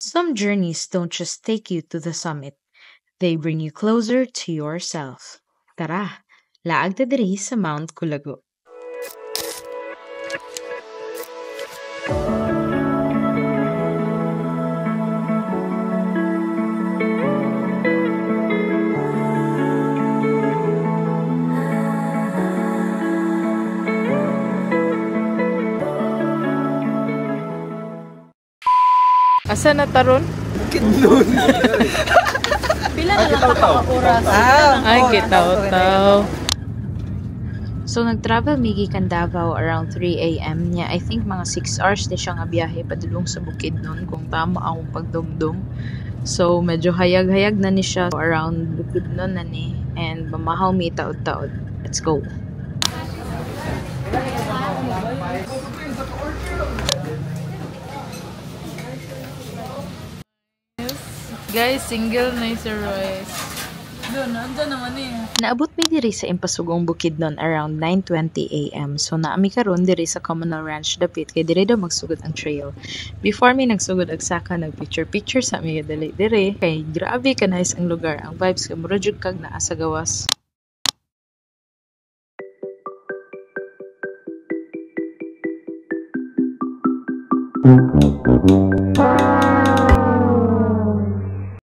Some journeys don't just take you to the summit, they bring you closer to yourself. Tara, laag ta diri sa Mount Kulago. Asa na taron? Pila na lang ka oras? Ay, kitaw-taw. So, nag-travel migi kan Davao around 3 a.m. niya. I think mga 6 hours na siya nga biyahe padulong sa bukid nun kung tama akong pagdumdum. So, medyo hayag-hayag na ni siya around bukid nun na ni. And mamahaw mi taod-taod. Let's go. Guys, single na si Royce. Doon, andyan naman eh. Naabot mi diri sa Impasugong Bukid nun around 9:20 a.m. So naami karon diri sa Communal Ranch dapit kay diri daw magsugod ang trail. Before mi nagsugod og saka nagpicture sa mi dali diri kay grabe ka nice ang lugar. Ang vibes kay mura jud kag naa sa gawas.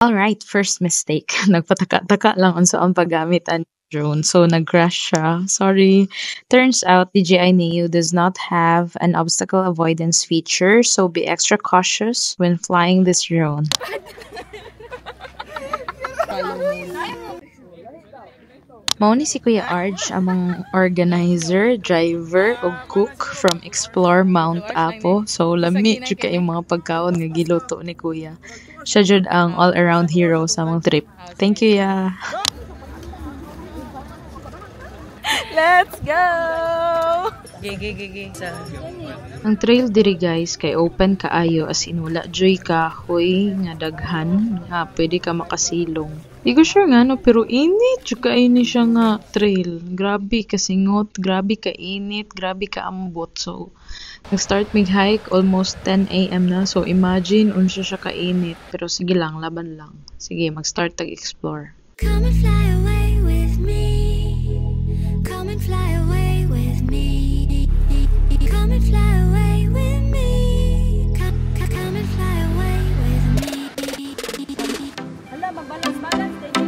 Alright, first mistake. Nagpataka-taka lang unsa ang paggamit ang drone. So, nag-crash siya. Sorry. Turns out, DJI Neo does not have an obstacle avoidance feature. So, be extra cautious when flying this drone. Mao ni si Kuya Arj among organizer, driver ug cook from Explore Mount Apo. So lami jud kay mga pagkaon nga giluto ni Kuya. Siya jud ang all-around hero sa among trip. Thank you ya. Let's go! Gigi. Ang trail diri guys kay open kaayo as in wala joy kahoy nga daghan nga pwede ka makasilong. Di ko sure nga no pero init jud kay ni siya nga trail. Grabe ka singot, grabe ka init, grabe ka ambot. So nag-start mig-hike almost 10 a.m. na. So imagine unsa siya kainit pero sige lang laban lang. Sige mag-start tag-explore. Come and fly away with me. Come and fly away with me. Come and fly away with me. Come and fly away with me. Hala, magbalance, baby.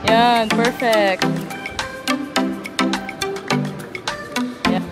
Yan, perfect. Yan.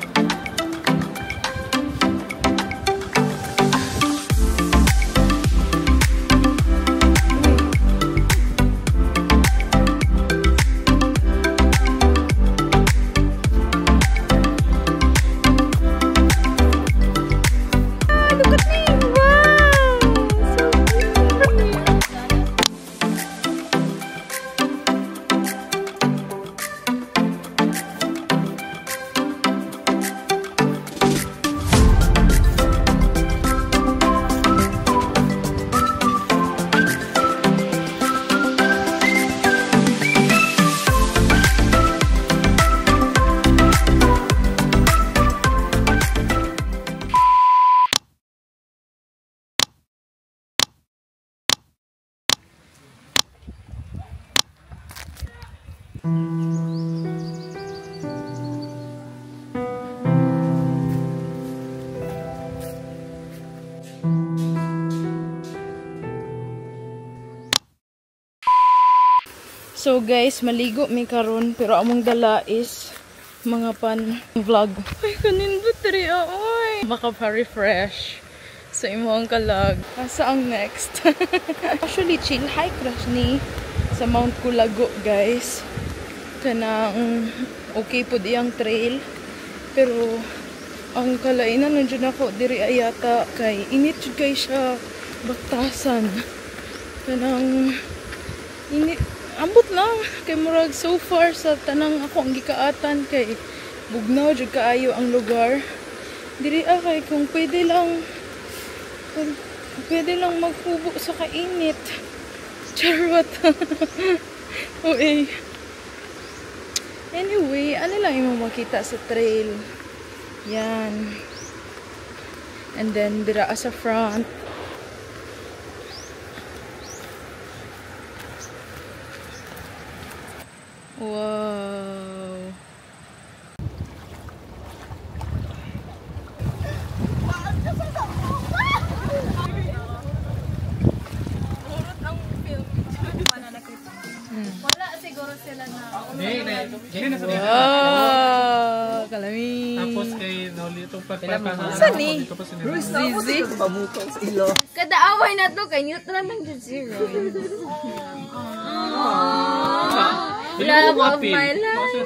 So guys, maligo mi karon pero among dala is mga pan vlog. Ay kanin battery oy. Makapa-refresh sa imong kalag. Asa ang next? Actually chill hike rush ni sa Mount Kulago guys. Kanang okay po diyang trail pero ang kalainan nandiyan ako diri ayata kay init jud kay siya baktasan. Kanang init ambot lang kay murag so far sa tanang ako ang gikaatan kay bugnaw jud kaayo ang lugar diri kay kung pwede lang maghubo sa kainit charot. Okay. Anyway, ano lang yung makita sa trail Yan. And then, dira sa front. Wow. Wala siguro sila na. Wow. Kalami. Tapos kay Noli itong pagpapang. Saan ni? Zizi. Kada away na to, kay neutral lang dyan si Roy. Love of my life.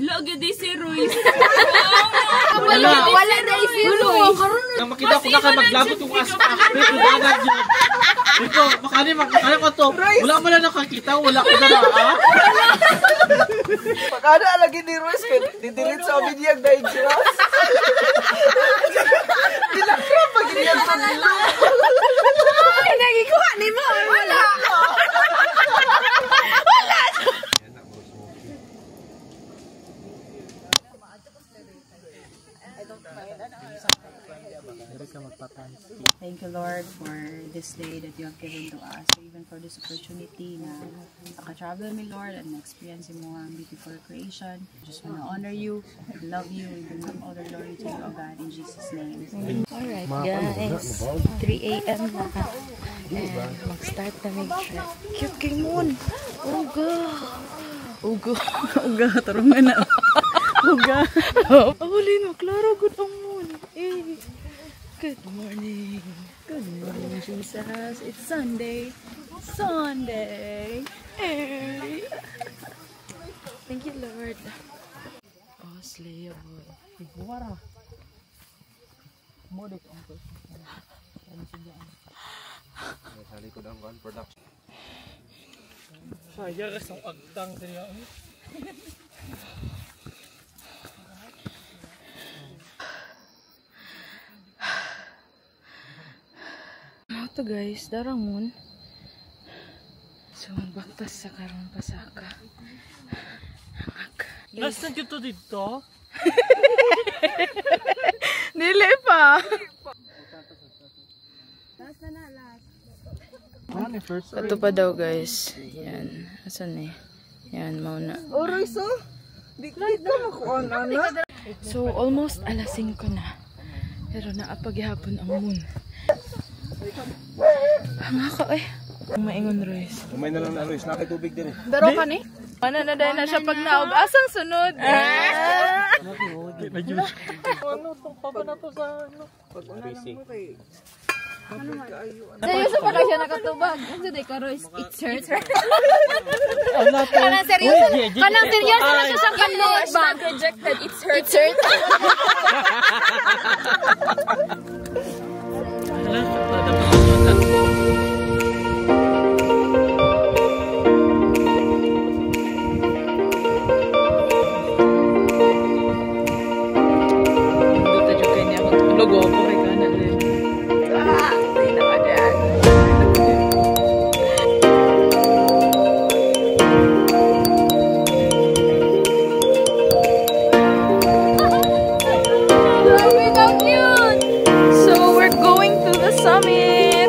Lagi di si Roy. Wala na si Roy. Nang makita ko na kayo maglabot yung aspak. Pero agad yun. Ito, makanya ko to. Wala mo na nakakita, wala ko na naa. Pagkada lagi ni Royce, didilit sa amin niyang dangerous. Dinakra pag iniyang sa nila. Ay, nagikuha ni mo. Wala. Thank you, Lord, for this day that you have given to us, even for this opportunity na maka-travel me, Lord, and experience mo ang beautiful creation. Just want to honor you, love you, we bring all the glory to you, O God, in Jesus' name. Alright guys, 3 a.m. na. And mag-start na mag-trek. Cute kay Moon. Uga. Uga. Uga. Tarungan na. Uga. Awalin mo. Klaro. Good ang Moon. Eh. Good morning. Good morning, Jesus. It's Sunday. Sunday. Hey. Thank you, Lord. Oh, Slaya boy. Ibuwara. Modek ang to. Sa likod ang one production. Saya kasang agtang siya. Ito guys, darangon. So, magbaktas sa karong pasaka. Nasaan dito dito? Dili pa! Ito pa daw guys. Yan. Asan eh? Yan, mauna. Oh, Royce, oh. Di ka makuha na. So, almost alas 5 na. Pero naapaghihapon ang moon. Hanga ka eh. Maingon Royce. Umay na lang na Royce, nakitubig din eh. Daro ka ni? Ano na dahil na siya pag naog. Asang sunod? Ano itong papa na to sa ano? Seryoso pa na siya nakatubag. Ano day ka, Royce? It's hurt. Kanang seryoso. Kanang seryoso na siya sa kanlog ba? Rejected. It's hurt. It's hurt. Logo ako kay kanan din. So we're going to the summit.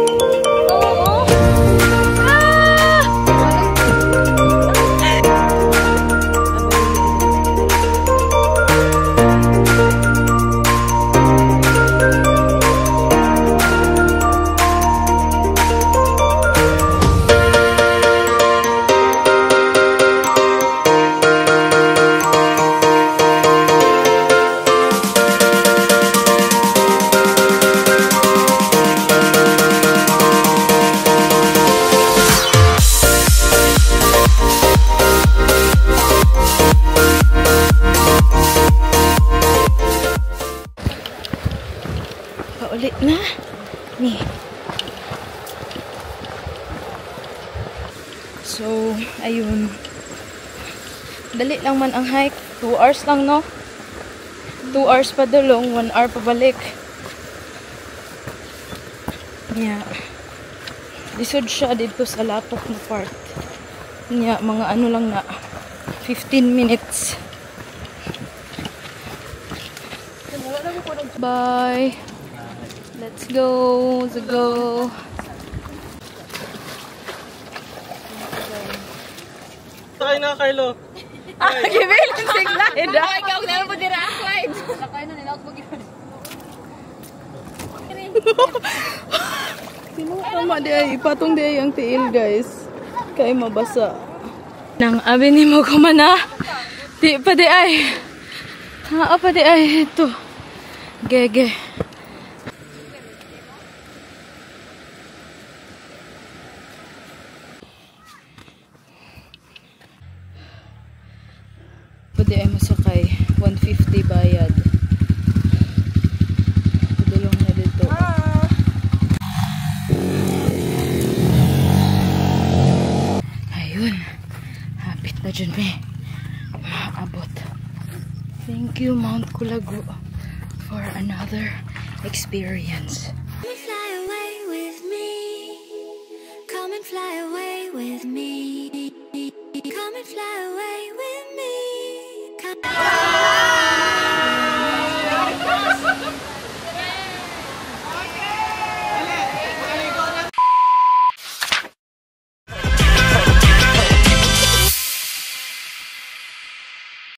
Paulit na. Ni. So, ayun. Dali lang man ang hike. 2 hours lang, no? 2 hours pa dulong, 1 hour pa balik. Yeah. Lisod siya dito sa latok na part. Yeah, mga ano lang na 15 minutes. Bye. Let's go. Let's go. Sakay na, Carlo. Gibil ang signal. Ikaw na po dira ang slide. Sakay na nila ako mag-iwan. Tama di ay. Ipatong di ay ang tiil, guys. Kaya mabasa. Nang abi ni mo kumana. Di pa di ay. Pa di ay. Ito. Gege. Pwede ay masakay. 150 bayad. Padulong na dito. Ayun. Hapit na dyan, me. Maabot. Thank you, Mount Kulago, for another experience. Fly